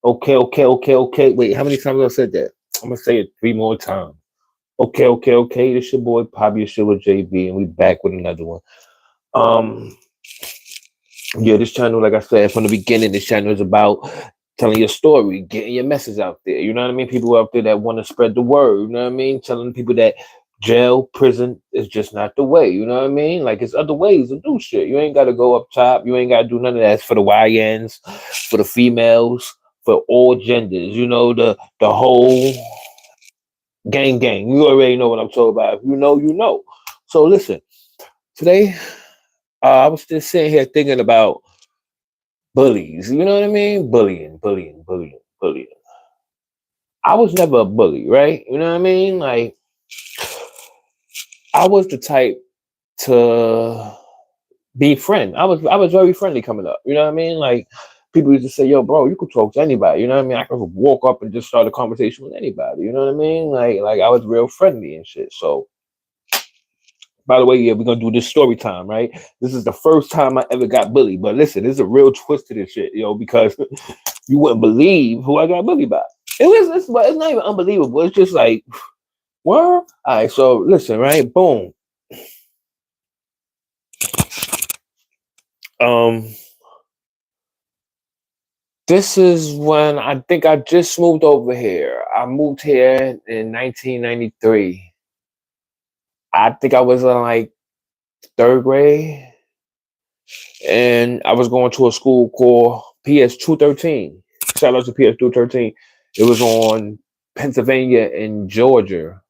Okay. Wait, how many times I said that? I'm gonna say it 3 more times. Okay. This your boy Poppy shit with JB, and we back with another one. Um, yeah, this channel, like I said from the beginning, this channel is about telling your story, getting your message out there. You know what I mean? People out there that want to spread the word. You know what I mean? Telling people that jail, prison is just not the way. You know what I mean? Like it's other ways to do shit. You ain't got to go up top. You ain't got to do none of that. It's for the YNs, for the females, for all genders. You know the whole gang. You already know what I'm talking about. If you know, you know. So listen, today I was just sitting here thinking about bullies. You know what I mean? Bullying. I was never a bully, right? You know what I mean? Like I was the type to be friend. I was very friendly coming up. You know what I mean? Like people used to say, "Yo, bro, you could talk to anybody." You know what I mean? I could walk up and just start a conversation with anybody. You know what I mean? Like I was real friendly and shit. So by the way, yeah, we're gonna do this story time, right? This is the first time I ever got bullied. But listen, this is a real twist to this shit, because you wouldn't believe who I got bullied by. It's not even unbelievable. It's just like, what? All right, so listen, right? Boom. Um, this is when I think I just moved over here. I moved here in 1993. I think I was in like third grade, and I was going to a school called PS 213. Shout out to PS 213. It was on Pennsylvania and Georgia.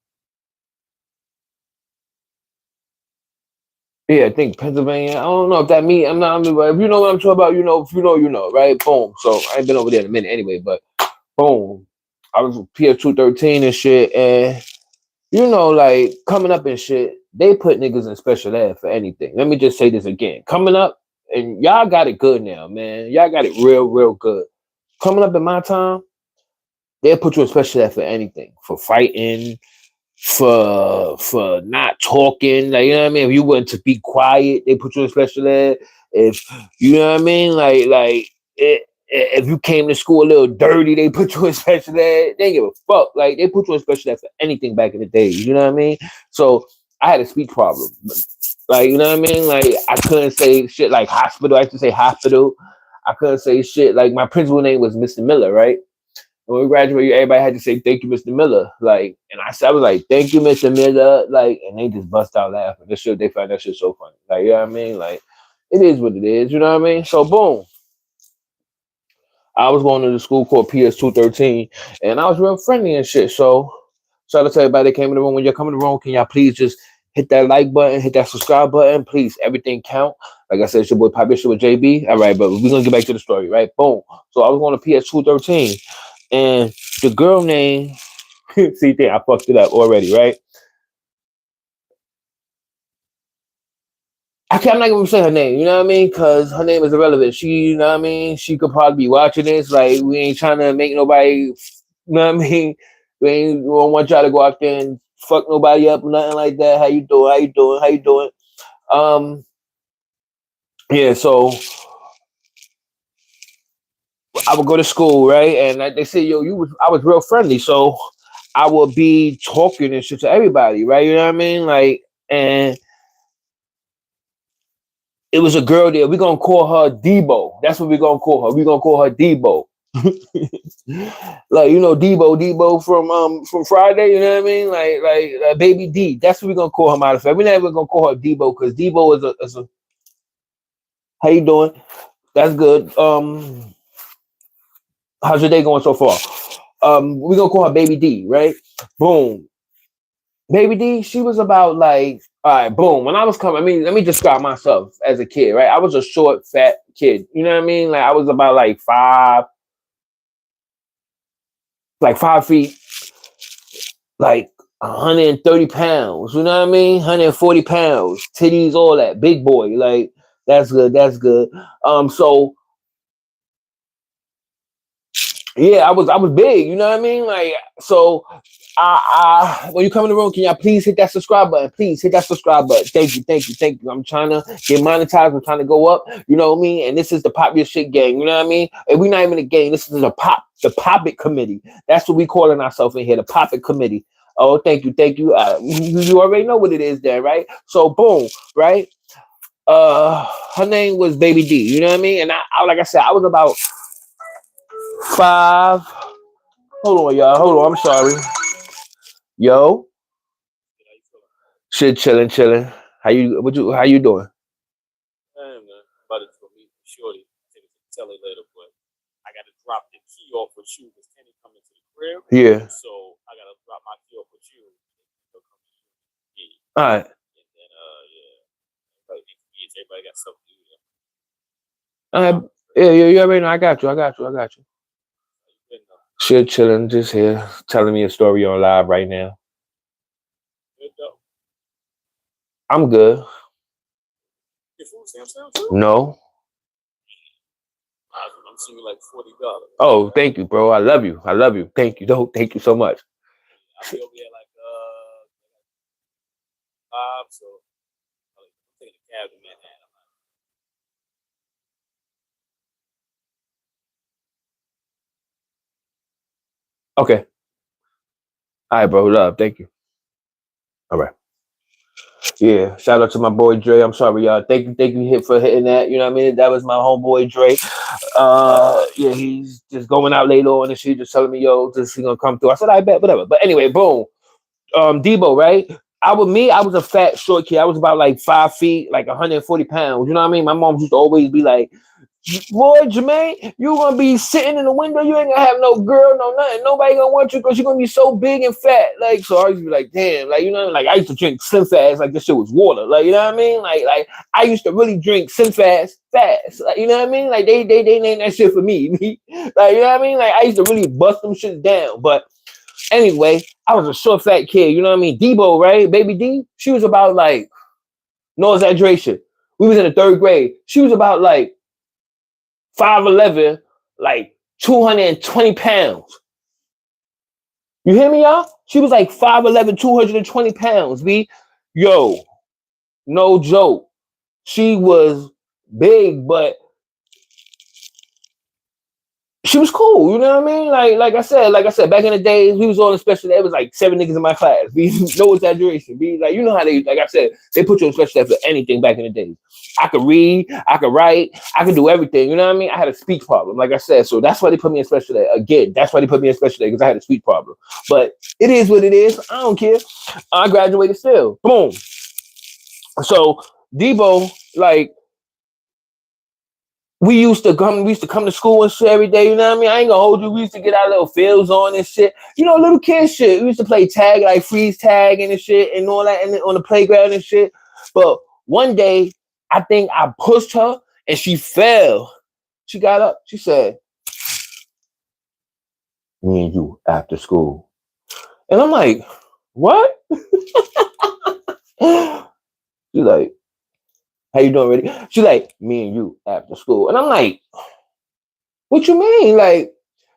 Yeah, I think Pennsylvania. I don't know if that means I'm not. But if you know what I'm talking about, you know. If you know, you know, right? Boom. So I ain't been over there in a minute anyway. But boom, I was PS 213 and shit, and like coming up and shit, they put niggas in special ed for anything. Let me just say this again. Coming up, and y'all got it good now, man. Y'all got it real good. Coming up in my time, they'll put you in special ed for anything, for fighting, for not talking. Like, you know what I mean? If you want to be quiet, they put you in special ed. If you know what I mean, if you came to school a little dirty, they put you in special ed. They didn't give a fuck. Like they put you in special ed for anything back in the day. You know what I mean? So I had a speech problem. Like, you know what I mean? Like I couldn't say shit like hospital. I used to say hospital. I couldn't say shit like my principal name was Mr. Miller, right? When we graduated, everybody had to say thank you, Mr. Miller. Like, and I was like, thank you, Mr. Miller. Like, and they just bust out laughing. They find that shit so funny. Like, you know what I mean? Like, it is what it is. You know what I mean? So boom. I was going to the school called PS 213, and I was real friendly and shit. So shout out to everybody that came in the room. When you're coming in the room, can y'all please just hit that like button, hit that subscribe button, please. Everything count. Like I said, it's your boy Pop Bishop with JB. All right, but we're gonna get back to the story, right? Boom. So I was going to PS 213, and the girl named see, I fucked it up already, right? I'm not gonna say her name, you know what I mean? Because her name is irrelevant. You know what I mean? She could probably be watching this. Like, we ain't trying to make nobody, you know what I mean? We don't want y'all to go out there and fuck nobody up or nothing like that. How you doing? How you doing? Um, yeah, so I would go to school, right? And like they say, I was real friendly. So I would be talking and shit to everybody, right? You know what I mean? Like, and it was a girl there. We're gonna call her Debo. That's what we're gonna call her. We're gonna call her Debo. Like, Debo from Friday, you know what I mean? Like baby D. That's what we're gonna call her, matter of fact. We're not even gonna call her Debo because Debo is a how you doing? That's good. How's your day going so far? We're gonna call her baby D, right? Boom. Baby D, she was about like, all right, boom. When I was coming, I mean, let me describe myself as a kid, right? I was a short, fat kid. You know what I mean? Like I was about like 5 feet, like 130 pounds. You know what I mean? 140 pounds, titties, all that. Big boy. Like, that's good. That's good. So yeah, I was big, you know what I mean? Like, so when you come in the room, can y'all please hit that subscribe button? Please hit that subscribe button. Thank you. I'm trying to get monetized. I'm trying to go up, you know what I mean? And this is the Pop Your Shit gang, you know what I mean? And we're not even a gang. This is a pop The Poppet Committee. That's what we calling ourselves in here. The Poppet Committee. Oh, thank you, thank you. You already know what it is there, right? So boom, right? Her name was Baby D. You know what I mean? And I like I said, I was about 5. Hold on, y'all. Hold on. I'm sorry. Yo, shit, chilling, chilling. How you doing? Hey man, about to go meet Shorty. Take it to the telly later, but I gotta drop the key off with you because Kenny coming to the crib. Yeah. So I gotta drop my key off with you. He'll come to you. Yeah. All right. And then everybody got stuff to do. Yeah. All right. Yeah, you already know. I got you. I got you. I got you. Shit, chilling, just here, telling me a story on live right now. Good though. I'm good. Your food stamps down too? No. I'm seeing you like $40. Oh, thank you, bro. I love you. I love you. Thank you. Thank you so much. I'll be over here like 5, so I'm taking a cab to Manhattan. Okay. All right, bro. Love. Thank you. All right. Yeah. Shout out to my boy Dre. I'm sorry, y'all. Thank you for hitting that. You know what I mean? That was my homeboy Dre. Yeah, he's just going out later on and shit, just telling me, yo, this is gonna come through. I said, I bet, whatever. But anyway, boom. Debo, right? I was a fat short kid. I was about like 5 feet, like 140 pounds. You know what I mean? My mom used to always be like, boy, Jermaine, you gonna be sitting in the window, you ain't gonna have no girl, no nothing. Nobody gonna want you because you're gonna be so big and fat. Like, so I used to be like, damn, like, you know, like I used to drink Slim Fast like this shit was water. Like, you know what I mean? Like I used to really drink Slim Fast fast. Like, you know what I mean? Like they named that shit for me. Like, you know what I mean? Like I used to really bust them shit down. But anyway, I was a short fat kid, you know what I mean? Debo, right? Baby D, she was about like, no exaggeration. We was in the 3rd grade. She was about like 5'11", like 220 pounds. You hear me, y'all? She was like 5'11", 220 pounds, B. Yo, no joke. She was big, but she was cool, you know what I mean? Like I said, back in the days, we was all in special ed. It was like 7 niggas in my class. B, no exaggeration. B, like you know how they, like I said, they put you in special ed for anything back in the days. I could read, I could write, I could do everything. You know what I mean? I had a speech problem, like I said, so that's why they put me in special ed. Again, that's why they put me in special ed because I had a speech problem. But it is what it is. I don't care. I graduated still. Boom. So Debo, like, we used to come to school and shit every day, you know what I mean? I ain't gonna hold you. We used to get our little fields on and shit. You know, little kid shit. We used to play tag, like freeze tag and shit and all that and on the playground and shit. But one day, I think I pushed her and she fell. She got up. She said, me and you after school. And I'm like, what? She's like, how you doing, ready? She's like, me and you after school. And I'm like, what you mean? Like,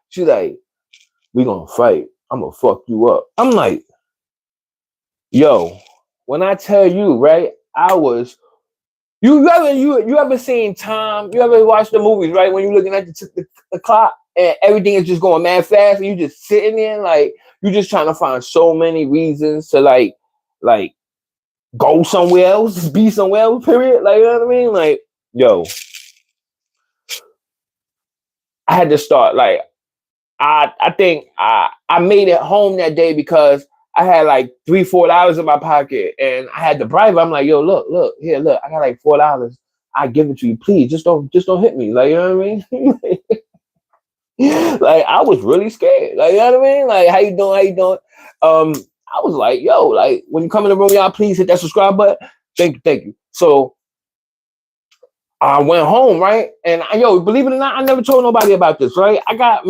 she's like, we gonna fight. I'm gonna fuck you up. I'm like, yo, when I tell you, right, I was, you ever seen time, you ever watched the movies, right, when you're looking at the clock and everything is just going mad fast and you just sitting there, like, you just trying to find so many reasons to like go somewhere else, be somewhere else, period. Like, you know what I mean? Like, yo, I had to start, like, I think I made it home that day because I had like $3-4 in my pocket and I had to bribe her. I'm like, yo, look, here, look, I got like $4. I give it to you, please. Just don't hit me. Like, you know what I mean? Like, I was really scared. Like, you know what I mean? Like, how you doing? How you doing? I was like, yo, like, when you come in the room, y'all, please hit that subscribe button. Thank you. So I went home, right? And yo, believe it or not, I never told nobody about this, right? I got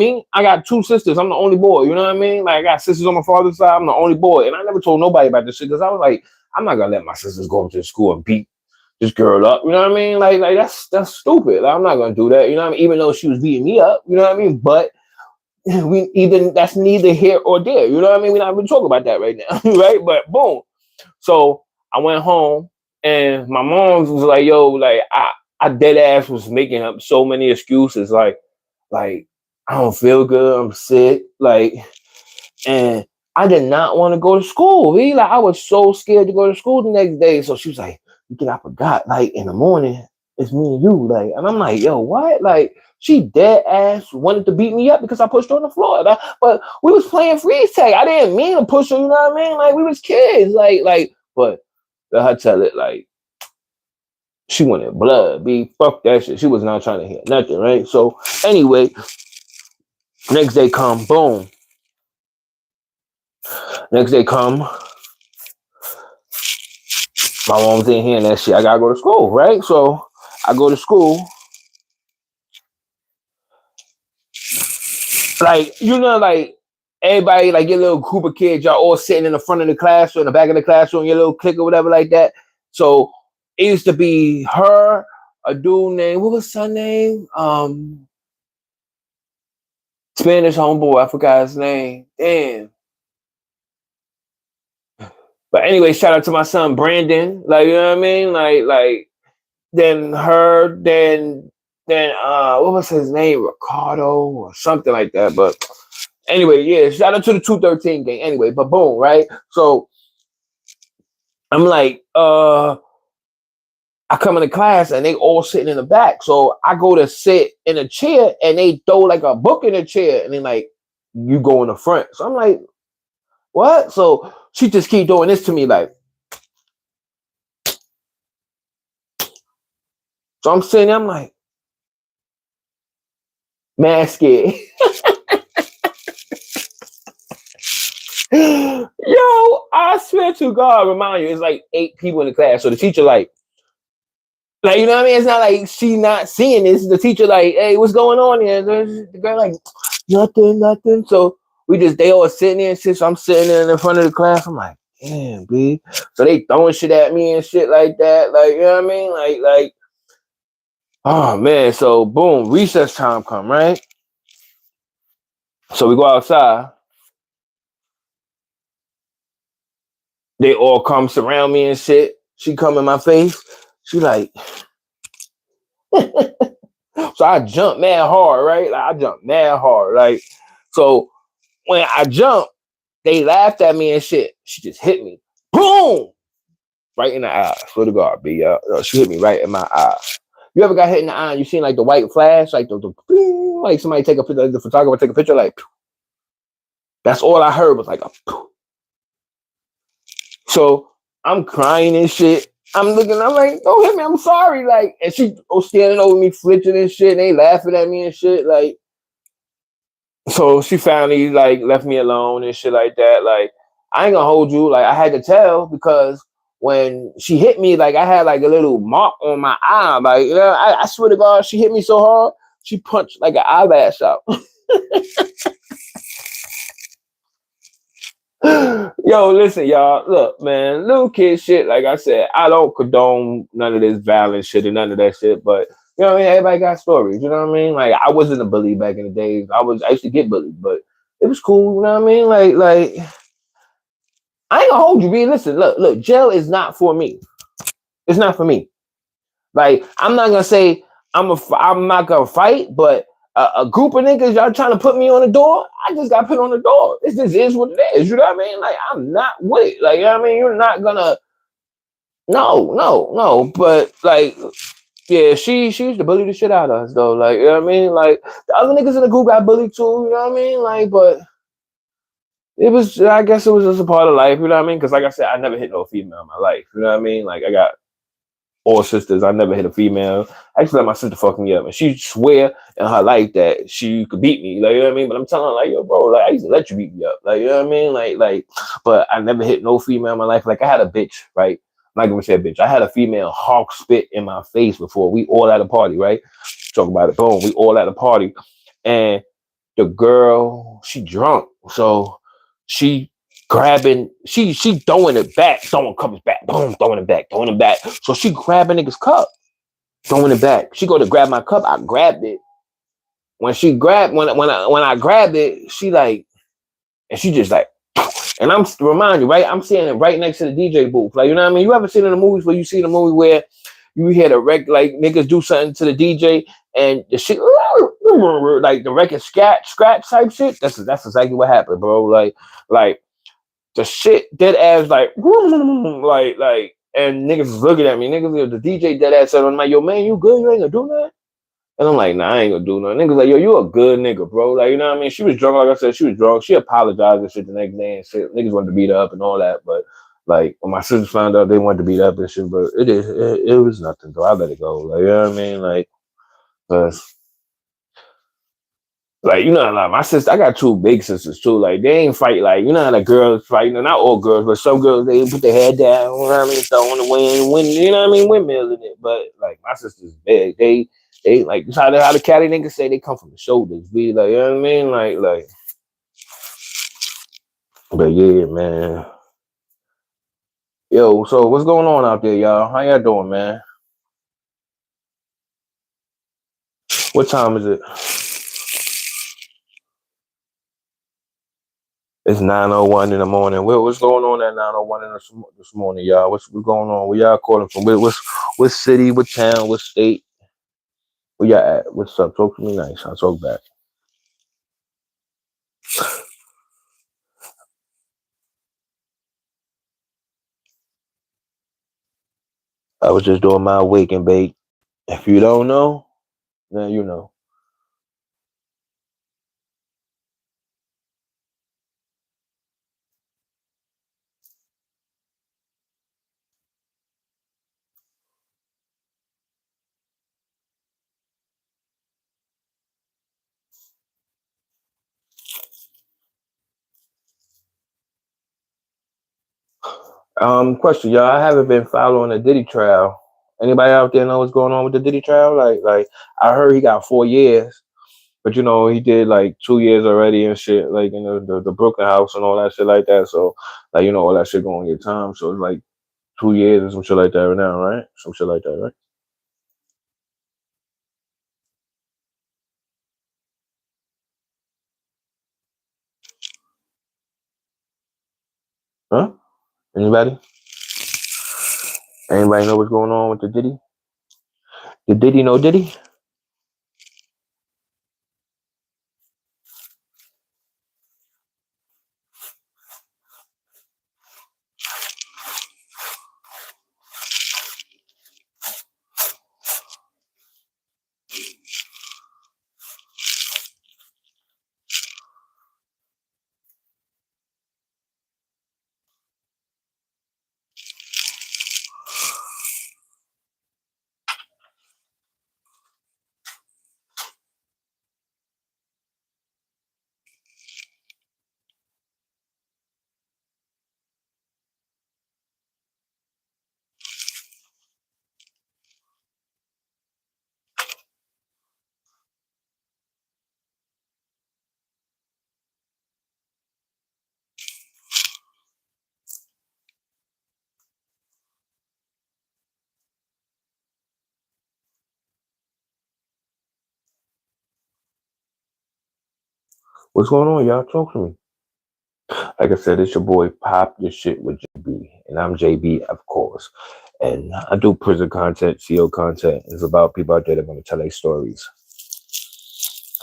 2 sisters. I'm the only boy, you know what I mean? Like, I got sisters on my father's side. I'm the only boy. And I never told nobody about this shit because I was like, I'm not gonna let my sisters go to school and beat this girl up. You know what I mean? Like that's stupid. Like, I'm not gonna do that. You know what I mean? Even though she was beating me up, you know what I mean? But that's neither here or there. You know what I mean? We're not even talking about that right now, right? But boom. So I went home and my mom was like, yo, like I dead ass was making up so many excuses, like I don't feel good. I'm sick. Like, and I did not want to go to school. Really? Like, I was so scared to go to school the next day. So she was like, I forgot, like, in the morning, it's me and you. Like, and I'm like, yo, what? Like, she dead ass wanted to beat me up because I pushed her on the floor. But we was playing freeze tag. I didn't mean to push her, you know what I mean? Like, we was kids. But let her tell it, like, she wanted blood, B. Fuck that shit. She was not trying to hear nothing, right? So, anyway, next day come, boom. Next day come, my mom's in here and that shit. I gotta go to school, right? So I go to school. Like, you know, like everybody, like your little group of kids, y'all all sitting in the front of the class or in the back of the classroom, your little clique or whatever like that. So it used to be her, a dude named, what was her name? Spanish homeboy, I forgot his name. Damn. But anyway, shout out to my son Brandon. Like, you know what I mean? Like then her, then what was his name? Ricardo or something like that. But anyway, yeah, shout out to the 213 gang. Anyway, but boom, right? So I'm like, I come into class and they all sitting in the back. So I go to sit in a chair and they throw like a book in the chair and then like you go in the front. So I'm like, what? So she just keep doing this to me, like. So I'm sitting there, I'm like, mad scared. Yo, I swear to God, remind you, it's like 8 people in the class. So the teacher, like, you know what I mean? It's not like she not seeing this. The teacher, like, hey, what's going on here? The girl, like, nothing. So they all sitting there and shit. So I'm sitting there in the front of the class. I'm like, damn, B. So they throwing shit at me and shit like that. Like, you know what I mean? Like, oh man. So boom, recess time come, right? So we go outside. They all come surround me and shit. She come in my face. She like, so I jump mad hard, right? Like I jump mad hard. Like, so when I jump, they laughed at me and shit. She just hit me. Boom! Right in the eye. Swear to God, B. She hit me right in my eye. You ever got hit in the eye and you seen like the white flash? Like like somebody take a picture, like the photographer take a picture, like that's all I heard was like a. So I'm crying and shit. I'm looking, I'm like, don't hit me, I'm sorry. Like, and she standing over me, flinching and shit, and they laughing at me and shit. Like, so she finally like left me alone and shit like that. Like, I ain't gonna hold you. Like, I had to tell because when she hit me, like I had like a little mark on my eye. Like, you know, I swear to God, she hit me so hard, she punched like an eyelash out. Yo, listen, y'all. Look, man, little kid shit. Like I said, I don't condone none of this violent shit and none of that shit. But you know what I mean? Everybody got stories. You know what I mean? Like I wasn't a bully back in the days. I used to get bullied, but it was cool. You know what I mean? Like I ain't gonna hold you, B. Listen, look. Jail is not for me. It's not for me. Like I'm not gonna say I'm not gonna fight, but a group of niggas y'all trying to put me on the door, I just got put on the door. It just is what it is. You know what I mean? Like I'm not with it. Like you know what I mean? You're not gonna. No. But like, yeah, she used to bully the shit out of us though. Like you know what I mean? Like the other niggas in the group got bullied too. You know what I mean? Like, but it was. I guess it was just a part of life. You know what I mean? Because like I said, I never hit no female in my life. You know what I mean? Like I got all sisters. I never hit a female. I used to let my sister fuck me up, and she swear in her life that she could beat me. Like you know what I mean? But I'm telling her like, yo, bro, like I used to let you beat me up. Like you know what I mean? Like, but I never hit no female in my life. Like I had a bitch, right? I'm not gonna say a bitch. I had a female hawk spit in my face before. We all at a party, right? Talk about it. Boom. We all at a party, and the girl, she drunk, so she grabbing, she throwing it back, throwing cups back, boom, throwing it back. So she grabbing nigga's cup, throwing it back. She go to grab my cup, I grabbed it. When I grabbed it, she like, and she just like, and I'm remind you, right? I'm standing right next to the DJ booth. Like, you know what I mean? You ever seen in the movies where you see the movie where you hear the like niggas do something to the DJ and the shit, like the record scratch type shit. That's exactly what happened, bro. Like the shit dead ass like and niggas was looking at me. Niggas, the DJ dead ass said, "I'm like, yo, man, you good? You ain't gonna do nothing." And I'm like, nah, I ain't gonna do nothing. Niggas like, yo, you a good nigga, bro. Like, you know what I mean? She was drunk, like I said, she was drunk. She apologized and shit the next day and shit. Niggas wanted to beat her up and all that, but like when my sisters found out, they wanted to beat her up and shit. But it was nothing, though. I let it go. Like, you know what I mean? Like, like, you know, like my sister, I got two big sisters too. Like, they ain't fight like, you know how the girls fight. You know, not all girls, but some girls, they put their head down, you know what I mean? Throw on the wind, you know what I mean? Windmill in it. But like my sister's big. They like how the Cali niggas say they come from the shoulders. Be like, you know what I mean? Like, but yeah, man. Yo, so what's going on out there, y'all? How y'all doing, man? What time is it? It's 9:01 in the morning. What's going on at 9:01 in this morning, y'all? What's going on? Where y'all calling from? What city? What town? What state? Where y'all at? What's up? Talk to me nice. I'll talk back. I was just doing my wake and bake. If you don't know, then you know. Question, y'all. I haven't been following the Diddy trial. Anybody out there know what's going on with the Diddy trial? Like I heard he got 4 years. But you know, he did like 2 years already and shit, like in the Brooklyn house and all that shit like that. So like, you know, all that shit going to get time. So it's like 2 years and some shit like that right now, right? Some shit like that, right? Huh? Anybody? Anybody know what's going on with the Diddy? The Diddy know Diddy? What's going on, y'all? Talk to me. Like I said, it's your boy Pop Your Shit with JB. And I'm JB, of course. And I do prison content, CO content. It's about people out there that want to tell their stories.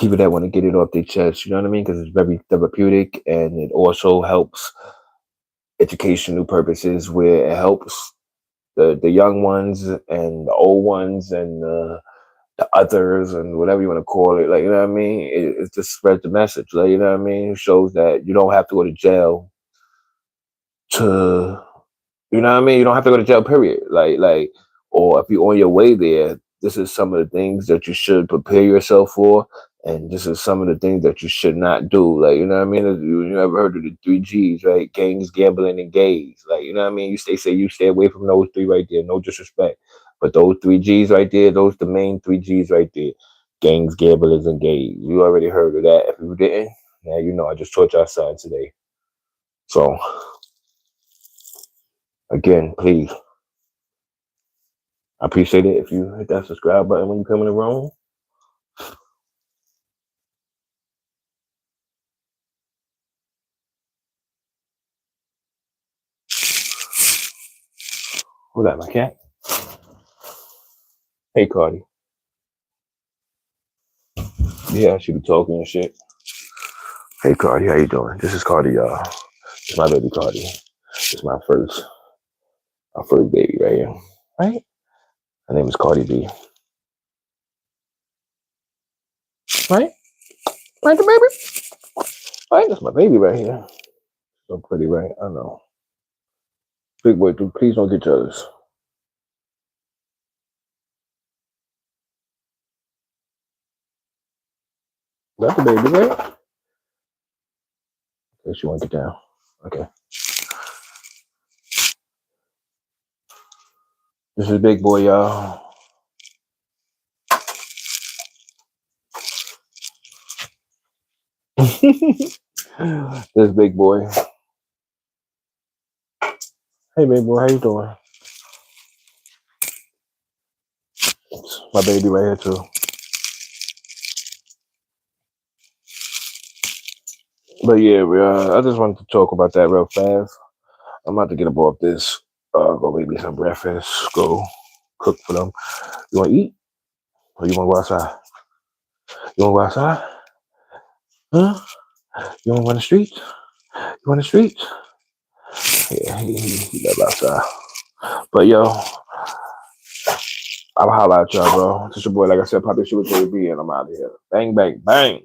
People that want to get it off their chest, you know what I mean? Because it's very therapeutic and it also helps educational purposes where it helps the young ones and the old ones and the others and whatever you want to call it. Like, you know what I mean? It just spreads the message. Like, you know what I mean? It shows that you don't have to go to jail to, you know what I mean? You don't have to go to jail, period. Or if you're on your way there, this is some of the things that you should prepare yourself for. And this is some of the things that you should not do. Like, you know what I mean? You ever heard of the 3 Gs, right? Gangs, gambling, and gays. Like, you know what I mean? You stay away from those three right there. No disrespect. But those 3 Gs right there, those the main 3 Gs right there. Gangs, gamblers, and gays. You already heard of that. If you didn't, now you know I just taught y'all something today. So again, please. I appreciate it if you hit that subscribe button when you come in the room. Who that, my cat? Hey, Cardi. Yeah, she be talking and shit. Hey Cardi, how you doing? This is Cardi, y'all. This is my baby Cardi. This is my first baby right here. Right? Her name is Cardi B. Right? Right, the baby? Right? That's my baby right here. So pretty, right? I know. Big boy, dude, please don't get jealous. That's the baby, right? Okay, she won't get down. Okay. This is big boy, y'all. This big boy. Hey, big boy, how you doing? It's my baby right here too. But yeah, I just wanted to talk about that real fast. I'm about to get up off this. Go make me some breakfast. Go cook for them. You want to eat? Or you want to go outside? You want to go outside? Huh? You want to run the street? You want the street? Yeah, he love outside. But yo, I'll holler at y'all, bro. This your boy, like I said, Poppy Sugar JB, and I'm out of here. Bang, bang, bang.